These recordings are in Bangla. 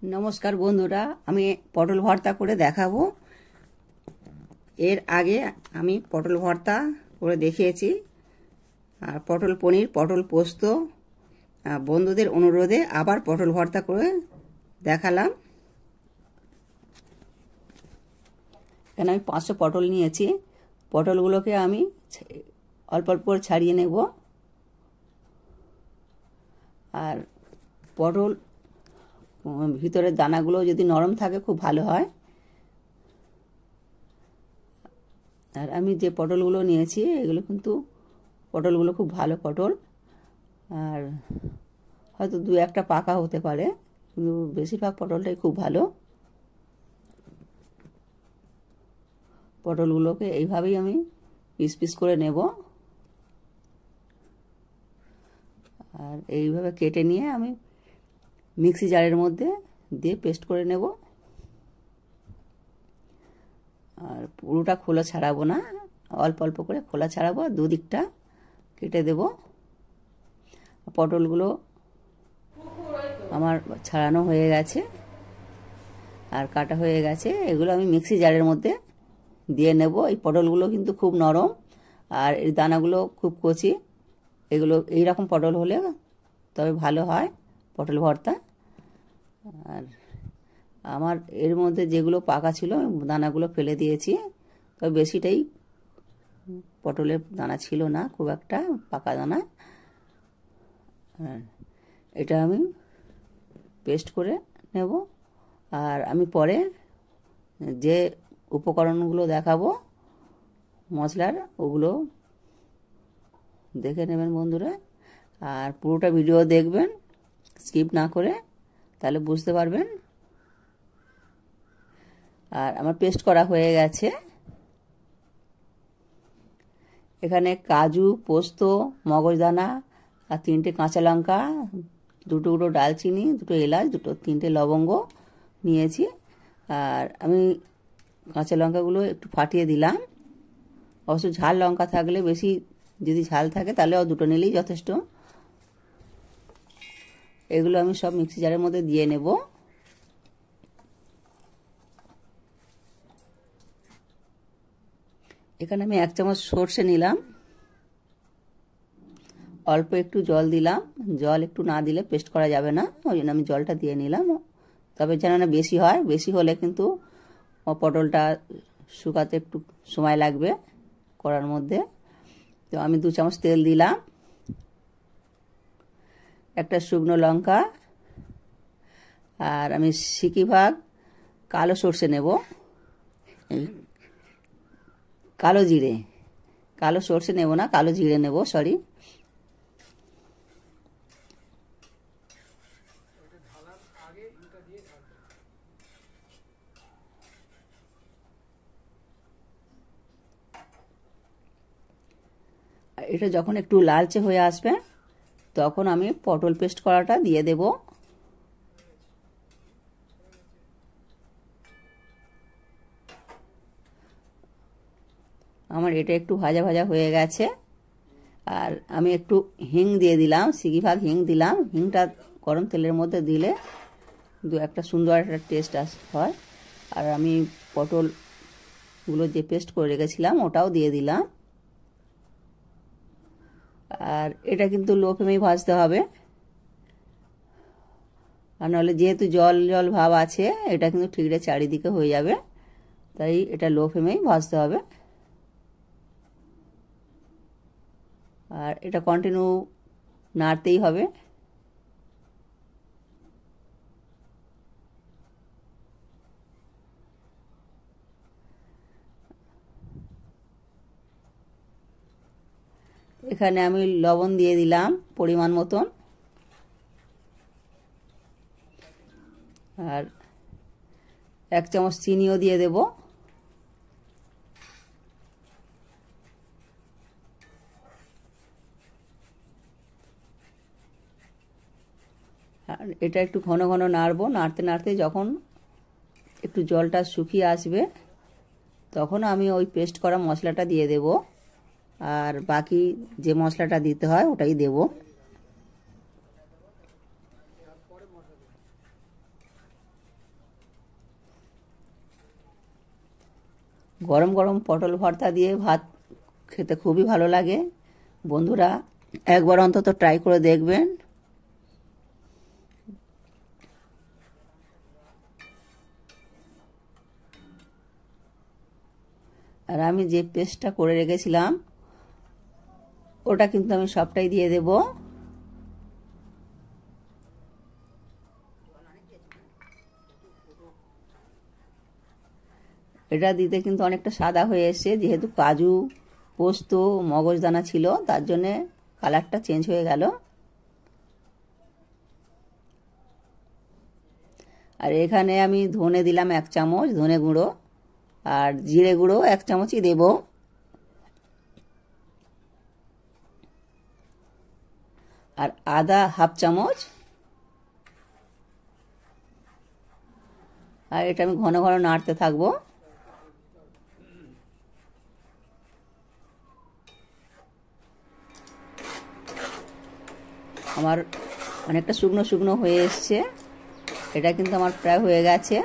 নমস্কার বন্ধুরা, আমি পটল ভর্তা করে দেখাবো। এর আগে আমি পটল ভর্তা করে দেখিয়েছি, আর পটল পনির, পটল পোস্ত। বন্ধুদের অনুরোধে আবার পটল ভর্তা করে দেখালাম। এখানে আমি 500 পটল নিয়েছি। পটলগুলোকে আমি অল্প অল্প করে ছাড়িয়ে নেব। আর পটল ভিতরের দানাগুলো যদি নরম থাকে খুব ভালো হয়। আর আমি যে পটলগুলো নিয়েছি এগুলো কিন্তু পটলগুলো খুব ভালো পটল, আর হয়তো দু একটা পাকা হতে পারে, কিন্তু বেশিরভাগ পটলটাই খুব ভালো। পটলগুলোকে এইভাবেই আমি পিস পিস করে নেব, আর এইভাবে কেটে নিয়ে আমি মিক্সি জারের মধ্যে দিয়ে পেস্ট করে নেব। আর পুরোটা খোলা ছাড়াবো না, অল্প অল্প করে খোলা ছাড়াবো, দুদিকটা কেটে দেব। পটলগুলো আমার ছাড়ানো হয়ে গেছে আর কাটা হয়ে গেছে। এগুলো আমি মিক্সি জারের মধ্যে দিয়ে নেব। এই পটলগুলো কিন্তু খুব নরম আর এর দানাগুলো খুব কচি। এগুলো এইরকম পটল হলে তবে ভালো হয় পটল ভর্তা। আর আমার এর মধ্যে যেগুলো পাকা ছিল দানাগুলো ফেলে দিয়েছি, তবে বেশিটাই পটলের দানা ছিল না, খুব একটা পাকা দানা। এটা আমি পেস্ট করে নেব। আর আমি পরে যে উপকরণগুলো দেখাবো মশলার, ওগুলো দেখে নেবেন বন্ধুরা। আর পুরোটা ভিডিও দেখবেন, স্কিপ না করে, তাহলে বুঝতে পারবেন। আর আমার পেস্ট করা হয়ে গেছে। এখানে কাজু, পোস্ত, মগজদানা আর 3টে কাঁচা লঙ্কা, 2 টুকরো ডালচিনি, 2টো এলাচ, 3টে লবঙ্গ নিয়েছি। আর আমি কাঁচা লঙ্কাগুলো একটু ফাটিয়ে দিলাম। অবশ্য ঝাল লঙ্কা থাকলে, বেশি যদি ঝাল থাকে তাহলে 2টো নিলেই যথেষ্ট। এগুলো আমি সব মিক্সি জারের মধ্যে দিয়ে নেব। এখানে আমি 1 চামচ সর্ষে নিলাম, অল্প একটু জল দিলাম। জল একটু না দিলে পেস্ট করা যাবে না, ওই জন্য আমি জলটা দিয়ে নিলাম। তবে যেন না বেশি হয়, বেশি হলে কিন্তু পটলটা শুকাতে একটু সময় লাগবে করার মধ্যে। তো আমি 2 চামচ তেল দিলাম, একটা শুকনো লঙ্কা, আর আমি সিকি ভাগ কালো সর্ষে নেব, কালো জিরে, কালো সর্ষে নেব না, কালো জিরে নেব, সরি। এটা যখন একটু লালচে হয়ে আসবে তখন আমি পটল পেস্ট করাটা দিয়ে দেব। আমার এটা একটু ভাজা ভাজা হয়ে গেছে। আর আমি একটু হিং দিয়ে দিলাম, সিকি ভাগ হিং দিলাম। হিংটা গরম তেলের মধ্যে দিলে একটা সুন্দর একটা টেস্ট হয়। আর আমি পটলগুলো যে পেস্ট করে রেখেছিলাম ওটাও দিয়ে দিলাম। আর এটা কিন্তু লো ফ্লেমেই ভাজতে হবে, আর নাহলে যেহেতু জল জল ভাব আছে এটা কিন্তু ঠিকরে চারিদিকে হয়ে যাবে, তাই এটা লো ফ্লেমেই ভাজতে হবে। আর এটা কন্টিনিউ নাড়তেই হবে। এখানে আমি লবণ দিয়ে দিলাম পরিমাণ মতন, আর 1 চামচ চিনিও দিয়ে দেব। আর এটা একটু ঘন ঘন নাড়বো। নাড়তে নাড়তে যখন একটু জলটা শুকিয়ে আসবে তখন আমি ওই পেস্ট করা মশলাটা দিয়ে দেব, আর বাকি যে মশলাটা দিতে হয় ওটাই দেব। গরম গরম পটল ভর্তা দিয়ে ভাত খেতে খুবই ভালো লাগে। বন্ধুরা একবার অন্তত ট্রাই করে দেখবেন। আর আমি যে পেস্টটা করে রেখেছিলাম ওটা কিন্তু আমি সবটাই দিয়ে দেব। এটা দিতে কিন্তু অনেকটা সাদা হয়ে এসছে, যেহেতু কাজু পোস্ত মগজদানা ছিল তার জন্যে কালারটা চেঞ্জ হয়ে গেল। আর এখানে আমি ধনে দিলাম 1 চামচ ধনে গুঁড়ো, আর জিরে গুঁড়ো 1 চামচই দেব। আর আদা 1/2 চামচ। আর এটা আমি ঘন ঘন নাড়তে থাকবো। আমার অনেকটা শুকনো শুকনো হয়ে এসছে, এটা কিন্তু আমার প্রায় হয়ে গেছে।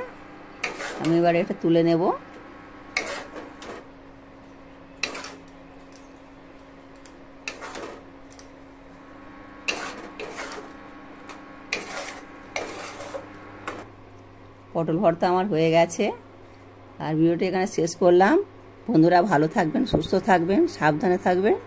আমি এবার এটা তুলে নেব। পটল ভর্তা আমার হয়ে গেছে। আর ভিডিওটি এখানে শেষ করলাম। বন্ধুরা ভালো থাকবেন, সুস্থ থাকবেন, সাবধানে থাকবেন।